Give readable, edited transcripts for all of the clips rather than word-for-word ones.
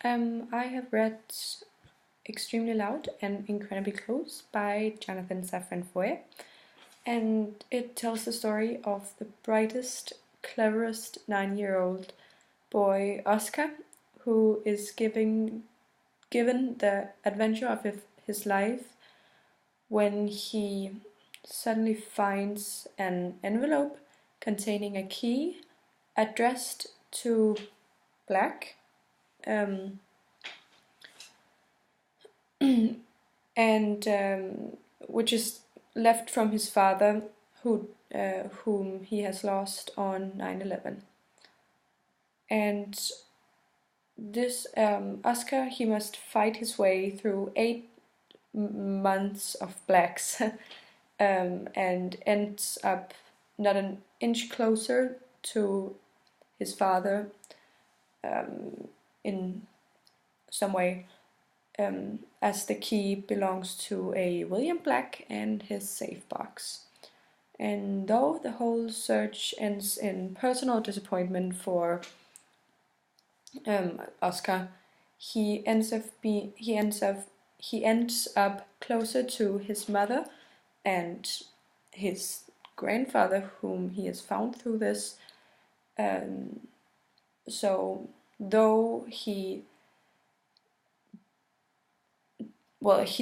I have read Extremely Loud and Incredibly Close by Jonathan Safran Foer, and it tells the story of the brightest, cleverest 9-year-old boy, Oscar, who is given the adventure of his life when he suddenly finds an envelope containing a key addressed to Black. Um, and which is left from his father, whom he has lost on 9/11. And this Oscar, he must fight his way through 8 months of blacks, and ends up not an inch closer to his father in some way. As the key belongs to a William Black and his safe box. And though the whole search ends in personal disappointment for Oscar, he ends up closer to his mother and his grandfather, whom he has found through this. So though he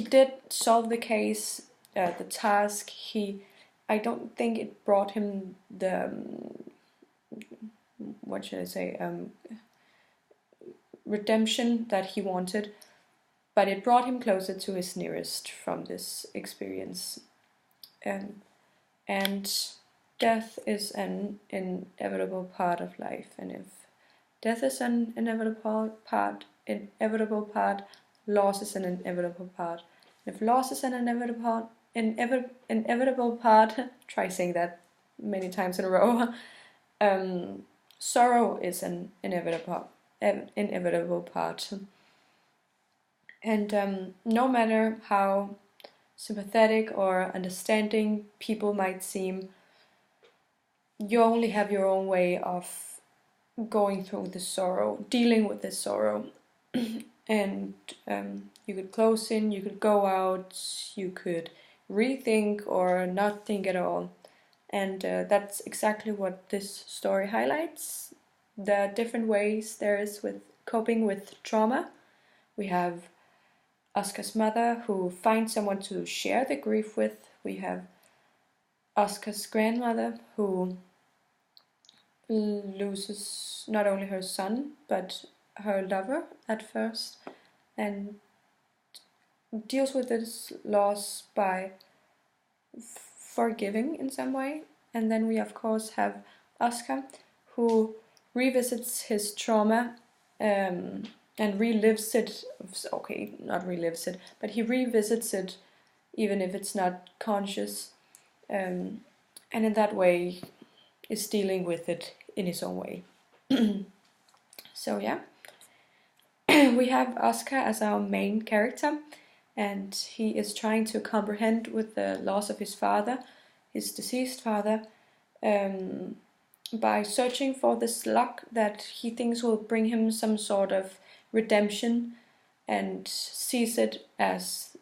did solve the case, the task. I don't think it brought him the what should I say, redemption that he wanted, but it brought him closer to his nearest from this experience. And death is an inevitable part of life, and if death is an inevitable part, loss is an inevitable part. If loss is an inevitable part, try saying that many times in a row. Sorrow is an inevitable part. And no matter how sympathetic or understanding people might seem, you only have your own way of going through this sorrow, dealing with this sorrow. And you could close in, you could go out, you could rethink or not think at all. And that's exactly what this story highlights. The different ways there is with coping with trauma. We have Oscar's mother, who finds someone to share the grief with. We have Oscar's grandmother, who loses not only her son, but her lover at first, and deals with this loss by forgiving in some way. And then we of course have Oscar, who revisits his trauma and relives it. Okay, not relives it, but he revisits it even if it's not conscious, and in that way is dealing with it in his own way. So yeah, we have Oscar as our main character, and he is trying to comprehend with the loss of his father, his deceased father, by searching for this lock that he thinks will bring him some sort of redemption, and sees it as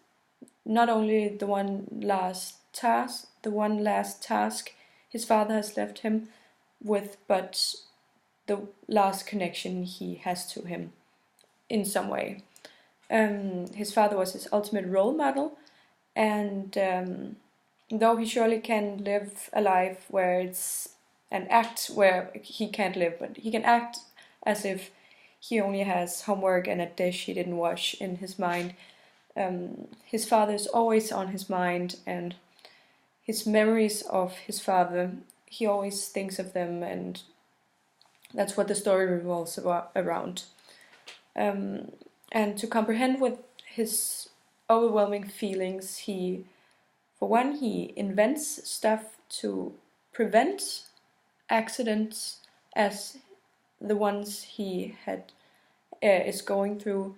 not only the one last task his father has left him with, but the last connection he has to him in some way. His father was his ultimate role model, and though he surely can live a life where it's an act where he can't live, but he can act as if he only has homework and a dish he didn't wash in his mind. His father is always on his mind, and his memories of his father, he always thinks of them, and that's what the story revolves around. And to comprehend with his overwhelming feelings, he invents stuff to prevent accidents as the ones he is going through.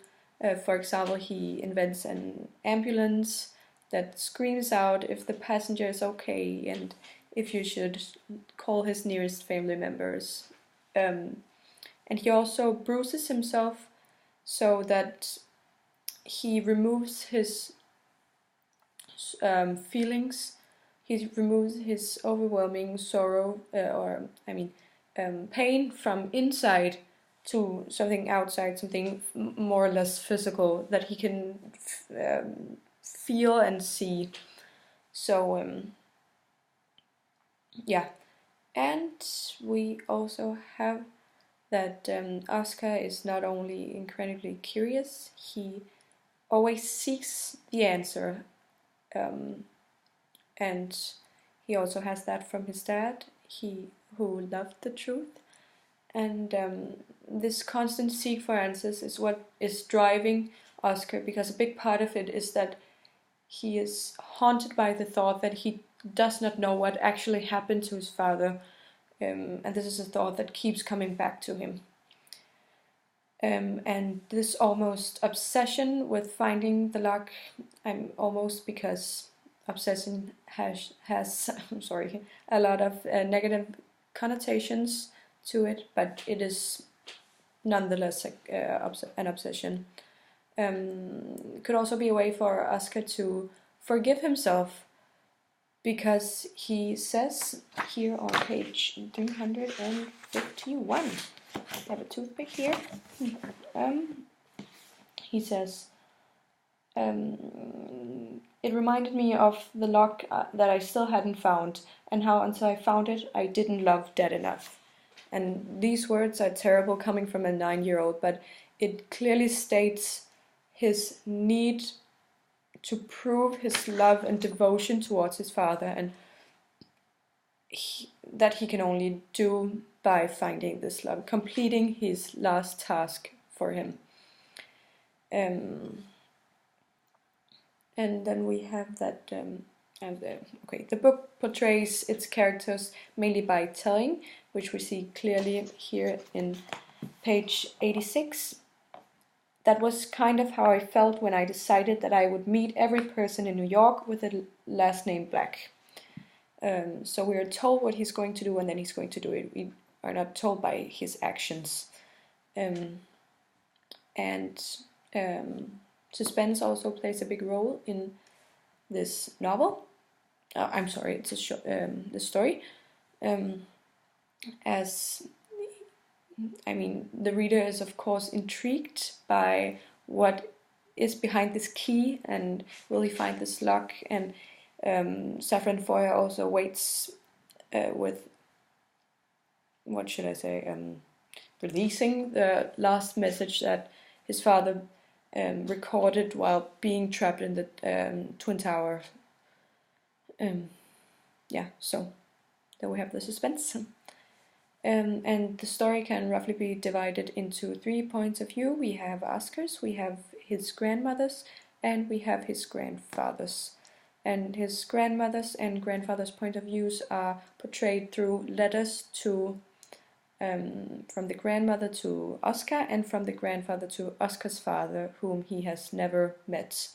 For example, he invents an ambulance that screams out if the passenger is okay and if you should call his nearest family members. And he also bruises himself so that he removes his feelings. He removes his overwhelming sorrow, pain from inside to something outside, something more or less physical that he can feel and see. So yeah, and we also have that Oscar is not only incredibly curious, he always seeks the answer, and he also has that from his dad, who loved the truth. And this constant seek for answers is what is driving Oscar, because a big part of it is that he is haunted by the thought that he does not know what actually happened to his father, and this is a thought that keeps coming back to him. And this almost obsession with finding the lock, because obsession has I'm sorry, a lot of negative connotations to it, but it is nonetheless an obsession. Could also be a way for Oscar to forgive himself, because he says here on page 351, I have a toothpick here. He says, it reminded me of the lock that I still hadn't found, and how until I found it, I didn't love Dad enough. And these words are terrible coming from a 9-year-old, but it clearly states his need to prove his love and devotion towards his father, and that he can only do by finding this love, completing his last task for him. And then we have that, the book portrays its characters mainly by telling, which we see clearly here in page 86. That was kind of how I felt when I decided that I would meet every person in New York with a last name Black. So we are told what he's going to do, and then he's going to do it. We are not told by his actions. Suspense also plays a big role in this novel. It's the story. The reader is of course intrigued by what is behind this key, and will he find this lock? And Saffron Foer also waits with, what should I say, releasing the last message that his father recorded while being trapped in the Twin Tower. So there we have the suspense. And the story can roughly be divided into 3 points of view. We have Oscar's, we have his grandmother's, and we have his grandfather's. And his grandmother's and grandfather's point of views are portrayed through letters to from the grandmother to Oscar, and from the grandfather to Oscar's father, whom he has never met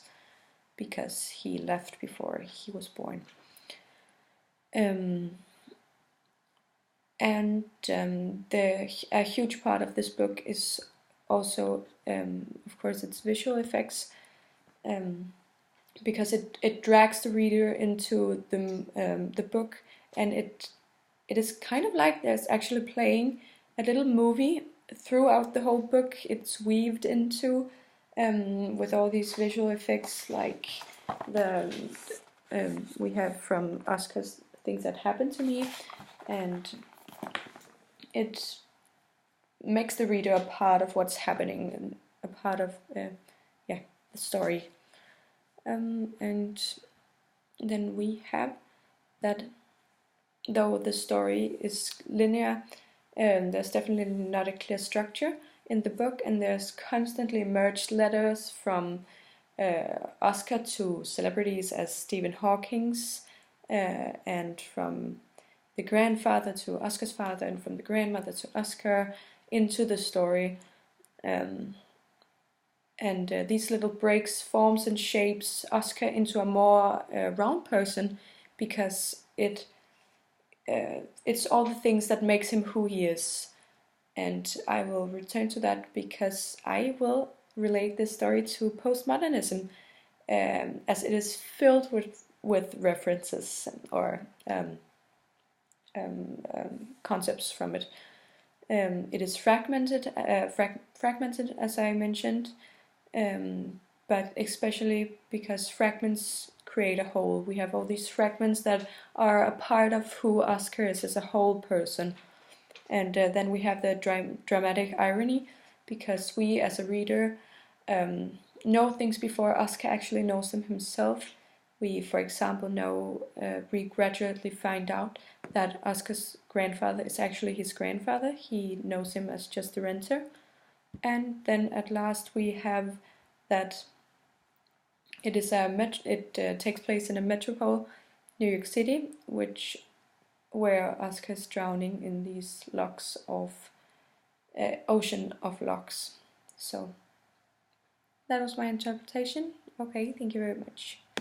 because he left before he was born. A huge part of this book is also, of course, its visual effects, because it drags the reader into the book, and it is kind of like there's actually playing a little movie throughout the whole book. It's weaved into with all these visual effects, like we have from Oscar's Things That Happened to Me, and it makes the reader a part of what's happening and a part of the story. And then we have that, though the story is linear, there's definitely not a clear structure in the book, and there's constantly merged letters from Oscar to celebrities as Stephen Hawking's, and from the grandfather to Oscar's father, and from the grandmother to Oscar into the story. These little breaks forms and shapes Oscar into a more round person, because it's all the things that makes him who he is. And I will return to that, because I will relate this story to postmodernism, as it is filled with references or concepts from it. It is fragmented, as I mentioned, but especially because fragments create a whole. We have all these fragments that are a part of who Oscar is as a whole person. And then we have the dramatic irony, because we as a reader know things before Oscar actually knows them himself. We, for example, we gradually find out that Oscar's grandfather is actually his grandfather. He knows him as just the renter. And then at last we have that it takes place in a metropole, New York City, where Oscar is drowning in these locks of ocean of locks. So that was my interpretation. Okay, thank you very much.